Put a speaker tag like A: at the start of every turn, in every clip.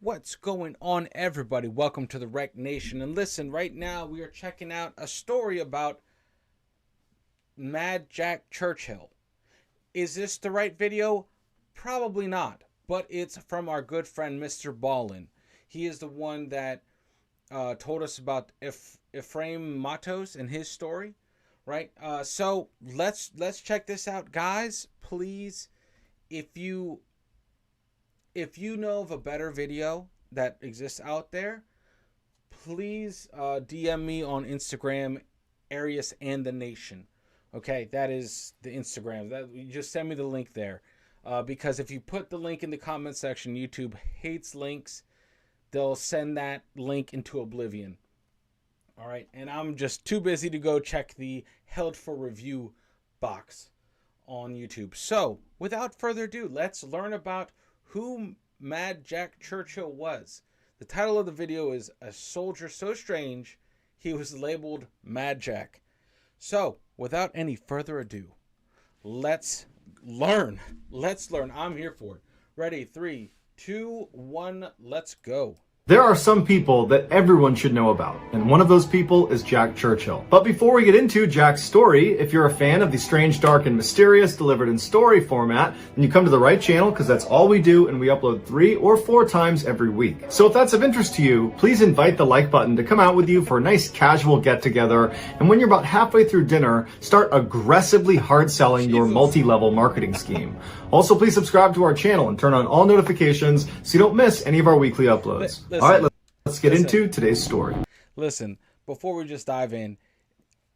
A: What's going on, everybody? Welcome to the Wreck Nation. And listen, right now we are checking out a story about Mad Jack Churchill. Is this the right video? Probably not, but it's from our good friend Mr. Ballin. He is the one that told us about Ephraim Matos and his story, right? So let's check this out, guys. Please, if you know of a better video that exists out there, please DM me on Instagram, Arius and the Nation. Okay, that is the Instagram. You just send me the link there. Because if you put the link in the comment section, YouTube hates links. They'll send that link into oblivion. All right, and I'm just too busy to go check the held for review box on YouTube. So, without further ado, let's learn about who Mad Jack Churchill was. The title of the video is A Soldier So Strange He Was Labeled Mad Jack. So, without any further ado, let's learn. I'm here for it. Ready? 3, 2, 1, let's go.
B: There are some people that everyone should know about, and one of those people is Jack Churchill. But before we get into Jack's story, if you're a fan of the strange, dark, and mysterious delivered in story format, then you come to the right channel, because that's all we do, and we upload 3 or 4 times every week. So if that's of interest to you, please invite the like button to come out with you for a nice casual get-together, and when you're about halfway through dinner, start aggressively hard-selling your multi-level marketing scheme. Also, please subscribe to our channel and turn on all notifications so you don't miss any of our weekly uploads.
A: Listen,
B: all right, let's get into today's story.
A: Listen, before we just dive in,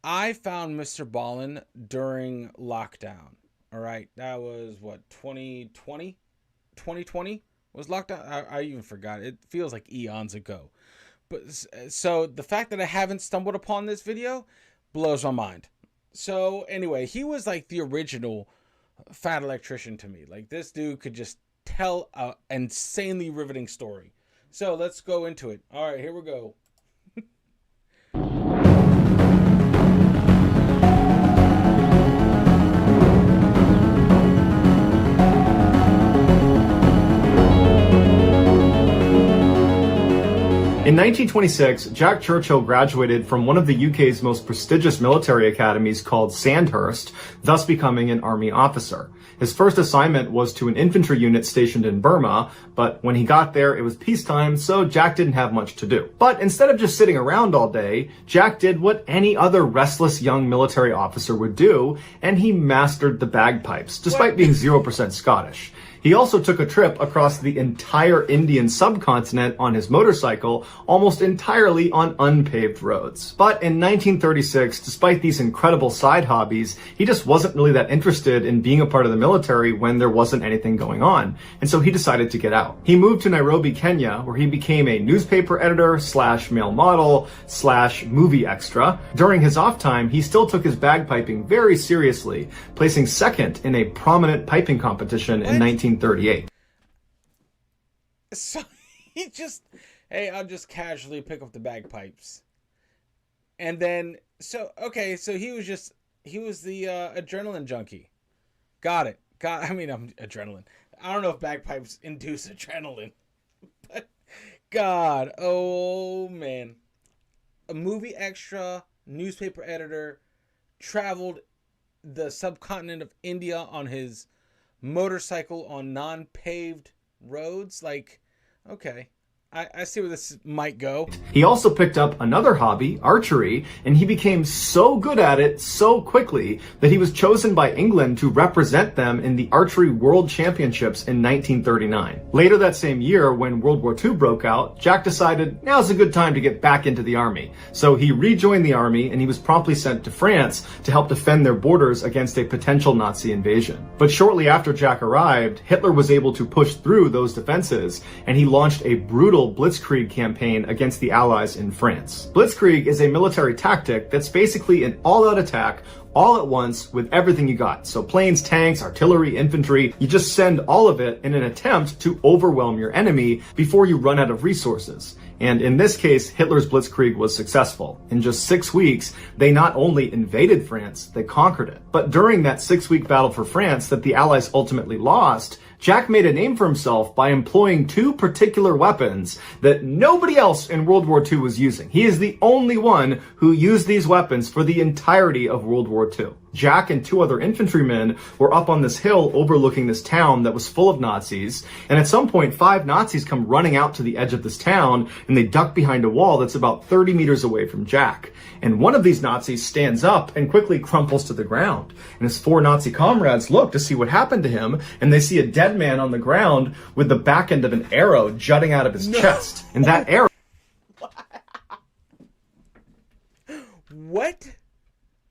A: I found Mr. Ballin during lockdown. All right, that was what, 2020? 2020 was lockdown. I even forgot. It feels like eons ago. But so the fact that I haven't stumbled upon this video blows my mind. So anyway, he was like the original fat electrician to me. Like, this dude could just tell an insanely riveting story. So let's go into it. All right, here we go.
B: In 1926, Jack Churchill graduated from one of the UK's most prestigious military academies called Sandhurst, thus becoming an army officer. His first assignment was to an infantry unit stationed in Burma, but when he got there, it was peacetime, so Jack didn't have much to do. But instead of just sitting around all day, Jack did what any other restless young military officer would do, and he mastered the bagpipes, despite being 0% Scottish. He also took a trip across the entire Indian subcontinent on his motorcycle, almost entirely on unpaved roads. But in 1936, despite these incredible side hobbies, he just wasn't really that interested in being a part of the military when there wasn't anything going on, and so he decided to get out. He moved to Nairobi, Kenya, where he became a newspaper editor / male model / movie extra. During his off time, he still took his bagpiping very seriously, placing second in a prominent piping competition in 1938.
A: So he just, hey, I'll just casually pick up the bagpipes. And then, so he was the adrenaline junkie. Got it. I'm adrenaline. I don't know if bagpipes induce adrenaline. But, God, oh man. A movie extra, newspaper editor, traveled the subcontinent of India on his motorcycle on non-paved roads. Like, okay, I see where this might go.
B: He also picked up another hobby, archery, and he became so good at it so quickly that he was chosen by England to represent them in the Archery World Championships in 1939. Later that same year, when World War II broke out, Jack decided now's a good time to get back into the army. So he rejoined the army, and he was promptly sent to France to help defend their borders against a potential Nazi invasion. But shortly after Jack arrived, Hitler was able to push through those defenses, and he launched a brutal Blitzkrieg campaign against the Allies in France. Blitzkrieg is a military tactic that's basically an all-out attack all at once with everything you got. So planes, tanks, artillery, infantry, you just send all of it in an attempt to overwhelm your enemy before you run out of resources. And in this case, Hitler's Blitzkrieg was successful. In just 6 weeks, they not only invaded France, they conquered it. But during that 6-week battle for France that the Allies ultimately lost, Jack made a name for himself by employing two particular weapons that nobody else in World War II was using. He is the only one who used these weapons for the entirety of World War II. Jack and two other infantrymen were up on this hill overlooking this town that was full of Nazis, and at some point 5 Nazis come running out to the edge of this town, and they duck behind a wall that's about 30 meters away from Jack. And one of these Nazis stands up and quickly crumples to the ground. And his 4 Nazi comrades look to see what happened to him, and they see a dead man on the ground with the back end of an arrow jutting out of his chest. And that arrow...
A: What?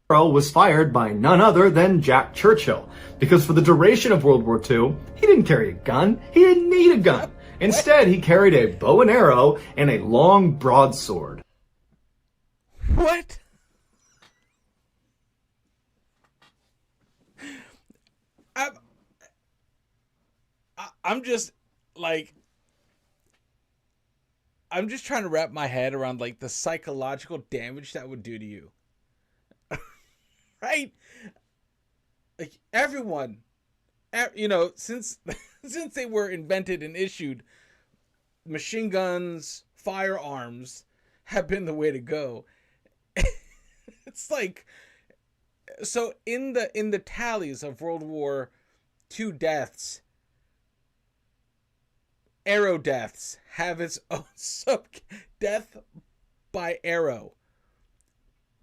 B: Was fired by none other than Jack Churchill, because for the duration of World War II, he didn't carry a gun. He didn't need a gun. Instead, he carried a bow and arrow and a long broadsword.
A: What? I'm just like, I'm just trying to wrap my head around like the psychological damage that would do to you. Right? Like everyone, you know, since they were invented and issued, machine guns, firearms have been the way to go. It's like, so in the tallies of World War II deaths, arrow deaths have its own sub death by arrow.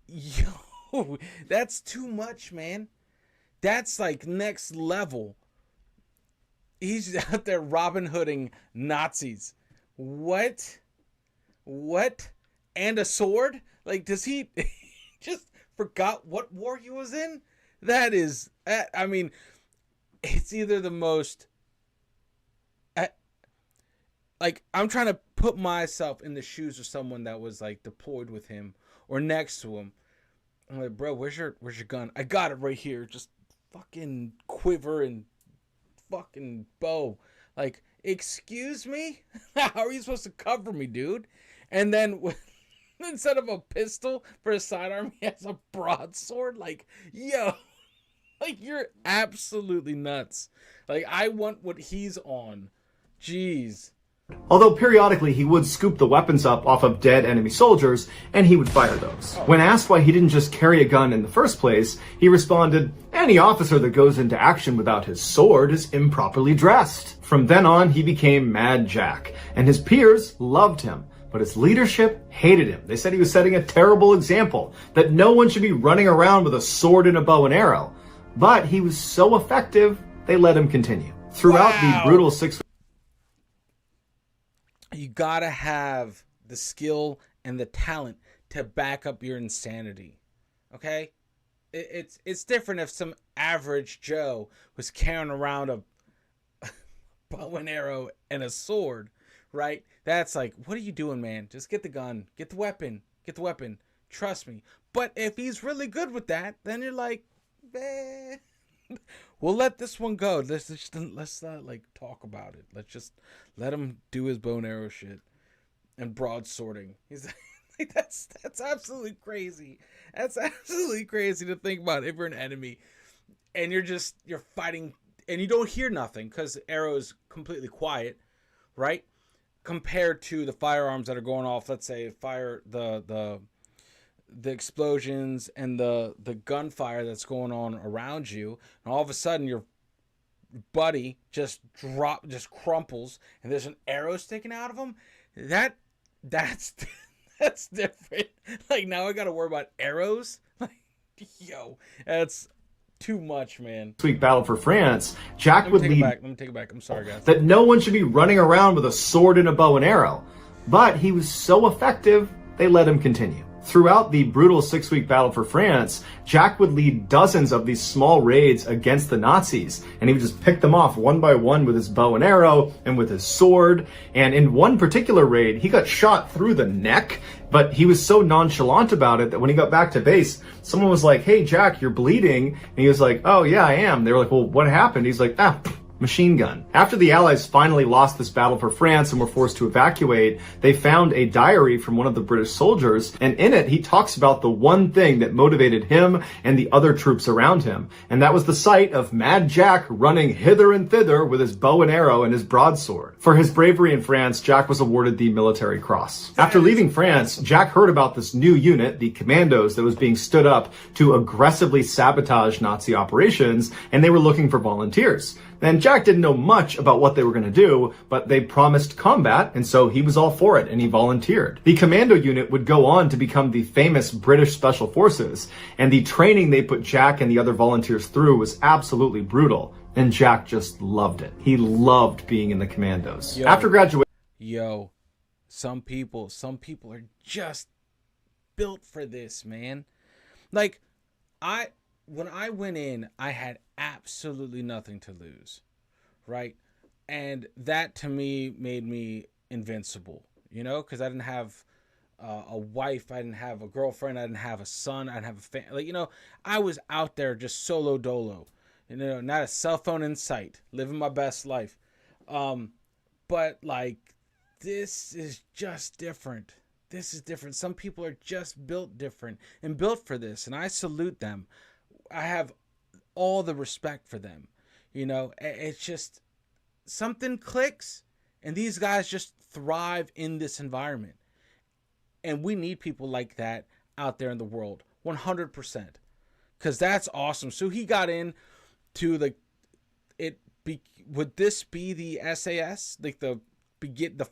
A: Yo, that's too much, man. That's like next level. He's out there Robin Hooding Nazis. What? And a sword? Like, does he just forgot what war he was in? That is, I mean, it's either the most, like, I'm trying to put myself in the shoes of someone that was like deployed with him or next to him. I'm like, bro, where's your gun? I got it right here. Just fucking quiver and fucking bow. Like, excuse me? How are you supposed to cover me, dude? And then instead of a pistol for a sidearm, he has a broadsword. Like, yo, like, you're absolutely nuts. Like, I want what he's on. Jeez.
B: Although periodically he would scoop the weapons up off of dead enemy soldiers, and he would fire those. When asked why he didn't just carry a gun in the first place, he responded, "Any officer that goes into action without his sword is improperly dressed." From then on, he became Mad Jack, and his peers loved him, but his leadership hated him. They said he was setting a terrible example, that no one should be running around with a sword and a bow and arrow. But he was so effective, they let him continue. Throughout the brutal 6
A: You gotta have the skill and the talent to back up your insanity. Okay? It's different if some average Joe was carrying around a bow and arrow and a sword, right? That's like, what are you doing, man? Just get the gun, get the weapon, trust me. But if he's really good with that, then you're like, we'll let this one go. Let's not like talk about it. Let's just let him do his bow and arrow shit and broadswording. He's like, that's absolutely crazy. That's absolutely crazy to think about. If you're an enemy and you're fighting and you don't hear nothing because arrow is completely quiet, right? Compared to the firearms that are going off. Let's say fire the explosions and the gunfire that's going on around you, and all of a sudden your buddy just crumples and there's an arrow sticking out of him. That's different. Like, now I gotta worry about arrows. Like, yo, that's too much, man.
B: Week battle for France, Jack would lead.
A: Let me take it back. I'm sorry, guys.
B: That no one should be running around with a sword and a bow and arrow. But he was so effective, they let him continue. Throughout the brutal 6-week battle for France, Jack would lead dozens of these small raids against the Nazis, and he would just pick them off one by one with his bow and arrow and with his sword. And in one particular raid, he got shot through the neck, but he was so nonchalant about it that when he got back to base, someone was like, "Hey, Jack, you're bleeding." And he was like, "Oh, yeah, I am." They were like, "Well, what happened?" He's like, machine gun. After the Allies finally lost this battle for France and were forced to evacuate, they found a diary from one of the British soldiers, and in it he talks about the one thing that motivated him and the other troops around him, and that was the sight of Mad Jack running hither and thither with his bow and arrow and his broadsword. For his bravery in France, Jack was awarded the Military Cross. After leaving France, Jack heard about this new unit, the Commandos, that was being stood up to aggressively sabotage Nazi operations, and they were looking for volunteers. And Jack didn't know much about what they were going to do, but they promised combat, and so he was all for it, and he volunteered. The Commando unit would go on to become the famous British Special Forces, and the training they put Jack and the other volunteers through was absolutely brutal, and Jack just loved it. He loved being in the Commandos. After graduation...
A: Some people are just built for this, man. Like, when I went in, I had absolutely nothing to lose, right? And that to me made me invincible, you know, because I didn't have a wife, I didn't have a girlfriend, I didn't have a son, I didn't have a family. Like, you know, I was out there just solo dolo, you know, not a cell phone in sight, living my best life. But like, this is just different. This is different. Some people are just built different and built for this, and I salute them. I have all the respect for them. You know, it's just something clicks, and these guys just thrive in this environment. And we need people like that out there in the world, 100%, because that's awesome. So he got in to would this be the SAS, like the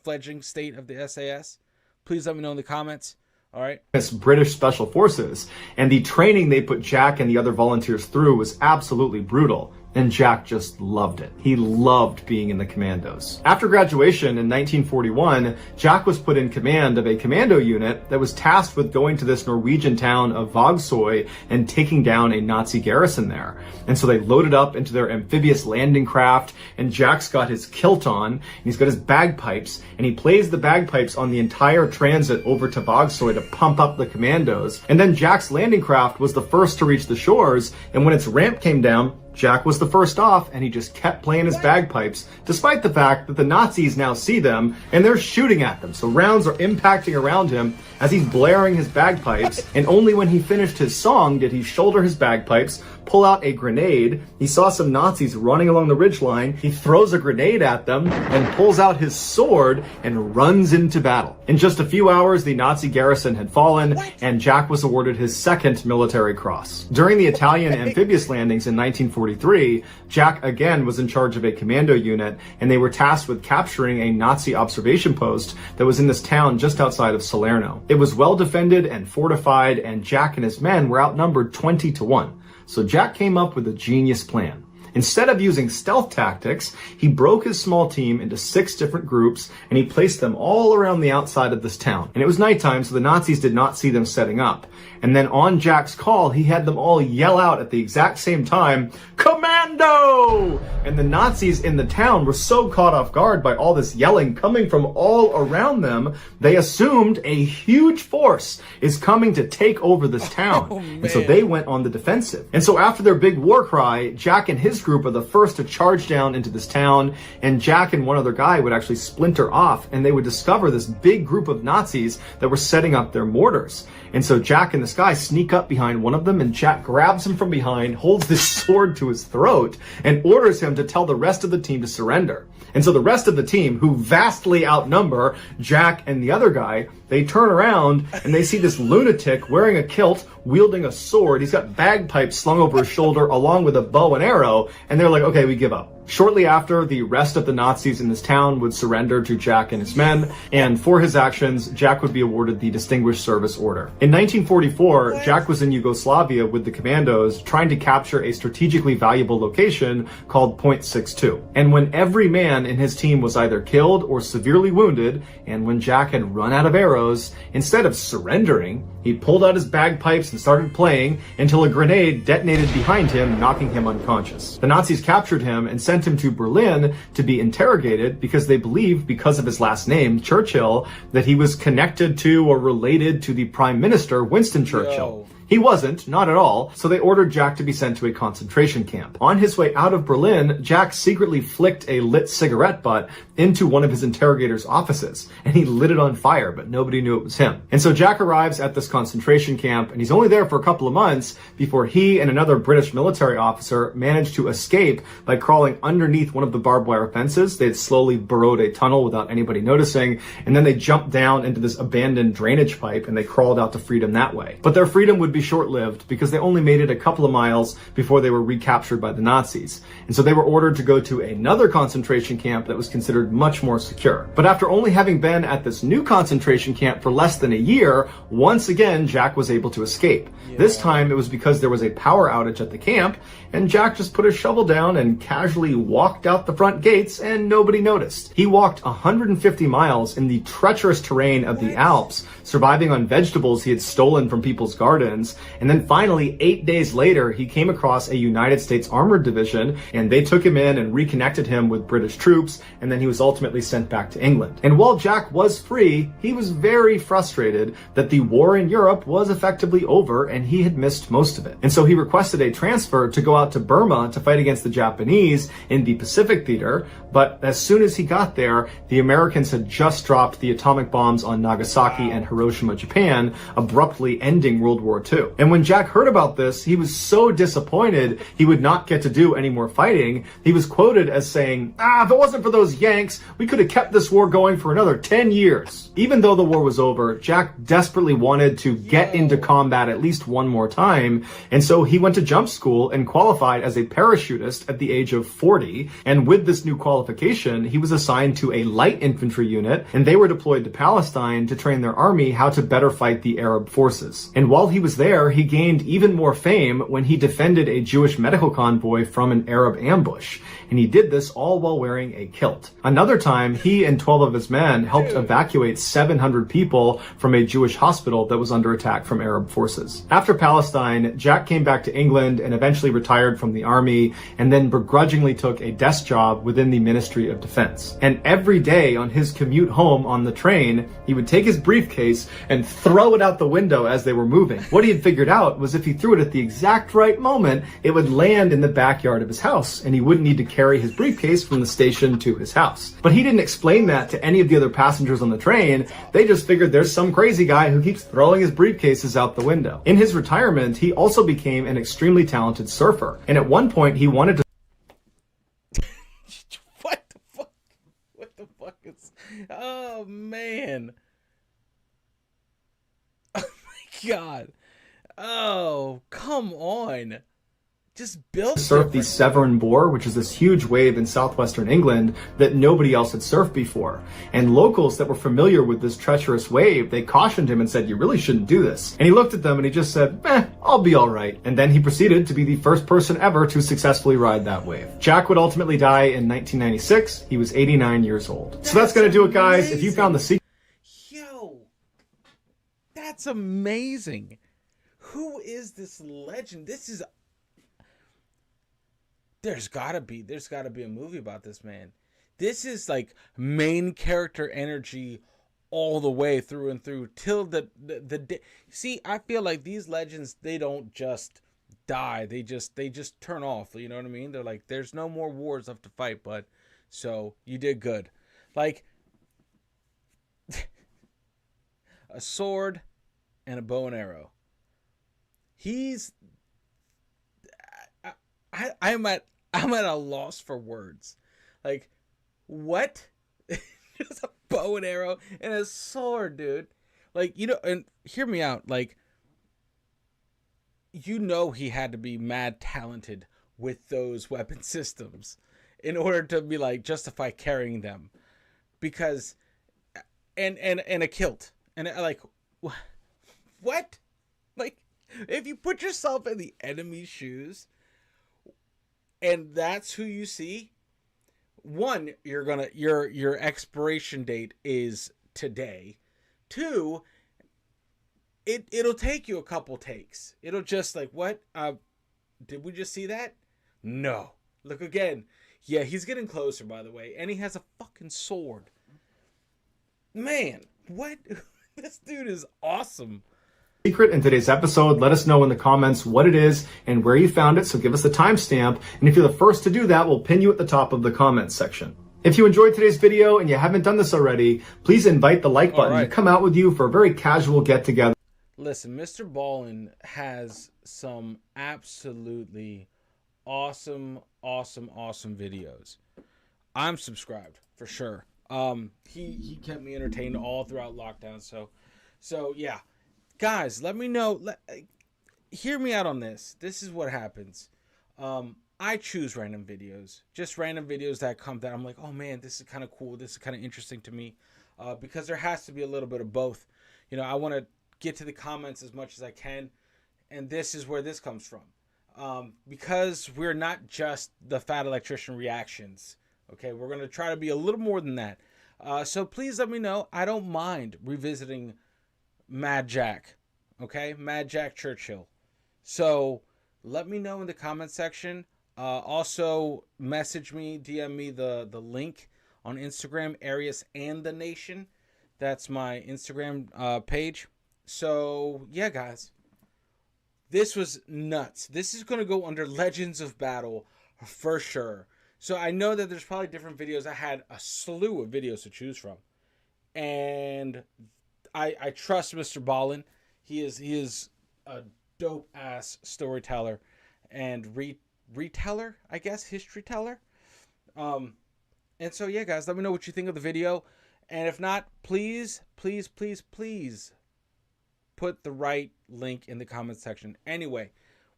A: fledgling state of the SAS? Please let me know in the comments. All right.
B: British Special Forces, and the training they put Jack and the other volunteers through was absolutely brutal, and Jack just loved it. He loved being in the Commandos. After graduation in 1941, Jack was put in command of a commando unit that was tasked with going to this Norwegian town of Vågsøy and taking down a Nazi garrison there. And so they loaded up into their amphibious landing craft, and Jack's got his kilt on, and he's got his bagpipes, and he plays the bagpipes on the entire transit over to Vågsøy to pump up the commandos. And then Jack's landing craft was the first to reach the shores, and when its ramp came down, Jack was the first off, and he just kept playing his bagpipes, despite the fact that the Nazis now see them, and they're shooting at them. So rounds are impacting around him as he's blaring his bagpipes, and only when he finished his song did he shoulder his bagpipes, pull out a grenade. He saw some Nazis running along the ridgeline. He throws a grenade at them and pulls out his sword and runs into battle. In just a few hours, the Nazi garrison had fallen, and Jack was awarded his second military cross. During the Italian amphibious landings in 1943, Jack again was in charge of a commando unit, and they were tasked with capturing a Nazi observation post that was in this town just outside of Salerno. It was well defended and fortified, and Jack and his men were outnumbered 20-1. So Jack came up with a genius plan. Instead of using stealth tactics, he broke his small team into 6 different groups, and he placed them all around the outside of this town. And it was nighttime, so the Nazis did not see them setting up. And then on Jack's call, he had them all yell out at the exact same time, "Commando!" And the Nazis in the town were so caught off guard by all this yelling coming from all around them, they assumed a huge force is coming to take over this town. And so they went on the defensive. And so after their big war cry, Jack and his group are the first to charge down into this town, and Jack and one other guy would actually splinter off, and they would discover this big group of Nazis that were setting up their mortars. And so Jack and this guy sneak up behind one of them, and Jack grabs him from behind, holds this sword to his throat, and orders him to tell the rest of the team to surrender. And so the rest of the team, who vastly outnumber Jack and the other guy, they turn around and they see this lunatic wearing a kilt, wielding a sword. He's got bagpipes slung over his shoulder along with a bow and arrow, and they're like, okay, we give up. Shortly after, the rest of the Nazis in this town would surrender to Jack and his men, and for his actions, Jack would be awarded the Distinguished Service Order. In 1944, Jack was in Yugoslavia with the Commandos trying to capture a strategically valuable location called Point 62. And when every man in his team was either killed or severely wounded, and when Jack had run out of arrows, instead of surrendering, he pulled out his bagpipes and started playing until a grenade detonated behind him, knocking him unconscious. The Nazis captured him and sent him to Berlin to be interrogated because they believed, because of his last name, Churchill, that he was connected to or related to the Prime Minister, Winston Churchill. He wasn't, not at all, so they ordered Jack to be sent to a concentration camp. On his way out of Berlin, Jack secretly flicked a lit cigarette butt into one of his interrogators' offices, and he lit it on fire, but nobody knew it was him. And so Jack arrives at this concentration camp, and he's only there for a couple of months before he and another British military officer managed to escape by crawling underneath one of the barbed wire fences. They had slowly burrowed a tunnel without anybody noticing, and then they jumped down into this abandoned drainage pipe, and they crawled out to freedom that way. But their freedom would be short-lived because they only made it a couple of miles before they were recaptured by the Nazis. And so they were ordered to go to another concentration camp that was considered much more secure. But after only having been at this new concentration camp for less than a year, once again, Jack was able to escape. Yeah. This time it was because there was a power outage at the camp, and Jack just put his shovel down and casually walked out the front gates, and nobody noticed. He walked 150 miles in the treacherous terrain of the Alps, surviving on vegetables he had stolen from people's gardens, and then finally, 8 days later, he came across a United States Armored Division, and they took him in and reconnected him with British troops, and then he was ultimately sent back to England. And while Jack was free, he was very frustrated that the war in Europe was effectively over, and he had missed most of it. And so he requested a transfer to go out to Burma to fight against the Japanese in the Pacific Theater, but as soon as he got there, the Americans had just dropped the atomic bombs on Nagasaki and Hiroshima, Japan, abruptly ending World War II. And when Jack heard about this, he was so disappointed he would not get to do any more fighting. He was quoted as saying, if it wasn't for those Yanks, we could have kept this war going for another 10 years. Even though the war was over, Jack desperately wanted to get into combat at least one more time, and so he went to jump school and qualified as a parachutist at the age of 40, and with this new qualification, he was assigned to a light infantry unit, and they were deployed to Palestine to train their army how to better fight the Arab forces. And while he was there, he gained even more fame when he defended a Jewish medical convoy from an Arab ambush, and he did this all while wearing a kilt. Another time, he and 12 of his men helped evacuate 700 people from a Jewish hospital that was under attack from Arab forces. After Palestine, Jack came back to England and eventually retired from the army, and then begrudgingly took a desk job within the Ministry of Defense. And every day on his commute home on the train, he would take his briefcase and throw it out the window as they were moving. What he had figured out was if he threw it at the exact right moment, it would land in the backyard of his house, and he wouldn't need to carry his briefcase from the station to his house. But he didn't explain that to any of the other passengers on the train. They just figured there's some crazy guy who keeps throwing his briefcases out the window. In his retirement, he also became an extremely talented surfer, and at one point he wanted to
A: What the fuck is... Oh, man. Oh, my God. Oh, come on. Just build
B: surf the Severn Bore, which is this huge wave in southwestern England that nobody else had surfed before. And locals that were familiar with this treacherous wave, they cautioned him and said, you really shouldn't do this. And he looked at them and he just said, I'll be all right. And then he proceeded to be the first person ever to successfully ride that wave. Jack would ultimately die in 1996. He was 89 years old. So that's going to do it, guys.
A: Amazing.
B: If you found the secret...
A: Yo, that's amazing. Who is this legend? This is... There's gotta be a movie about this man. This is like main character energy all the way through and through till the day. See, I feel like these legends, they don't just die. They just turn off. You know what I mean? They're like, there's no more wars left to fight, bud. So you did good. Like a sword and a bow and arrow. I'm at a loss for words. Like, what? Just a bow and arrow and a sword, dude. Like, you know, and hear me out. Like, you know, he had to be mad talented with those weapon systems in order to be like justify carrying them, because and a kilt and like what? Like, if you put yourself in the enemy's shoes, and that's who you see, one, your expiration date is today. Two, it'll take you a couple takes. It'll just like, what? Did we just see that? No. Look again. Yeah, he's getting closer, by the way, and he has a fucking sword. Man, what? This dude is awesome.
B: secret in today's episode. Let us know in the comments what it is and where you found it, so give us the timestamp. And if you're the first to do that, we'll pin you at the top of the comments section. If you enjoyed today's video and you haven't done this already, please invite the like button to come out with you for a very casual get-together.
A: Listen, Mr. Ballin has some absolutely awesome videos. I'm subscribed for sure. He kept me entertained all throughout lockdown. So yeah, guys, let me know. Hear me out on this. This is what happens. I choose random videos, just random videos that come that I'm like, oh man, this is kind of cool. This is kind of interesting to me, because there has to be a little bit of both. You know, I want to get to the comments as much as I can, and this is where this comes from. Because we're not just the Fat Electrician reactions. Okay, we're going to try to be a little more than that. So please let me know. I don't mind revisiting Mad Jack. Okay, Mad Jack Churchill. So let me know in the comment section. Also message me, DM me the link on Instagram, Arius and the Nation. That's my Instagram page. So yeah, guys, this was nuts. This is going to go under Legends of Battle for sure. So I know that there's probably different videos. I had a slew of videos to choose from, and I trust Mr. Ballin. He is a dope ass storyteller and reteller, I guess, history teller. And so yeah, guys, let me know what you think of the video, and if not, please put the right link in the comment section. Anyway,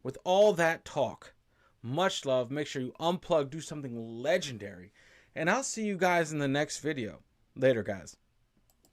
A: with all that talk, much love. Make sure you unplug, do something legendary, and I'll see you guys in the next video. Later, guys.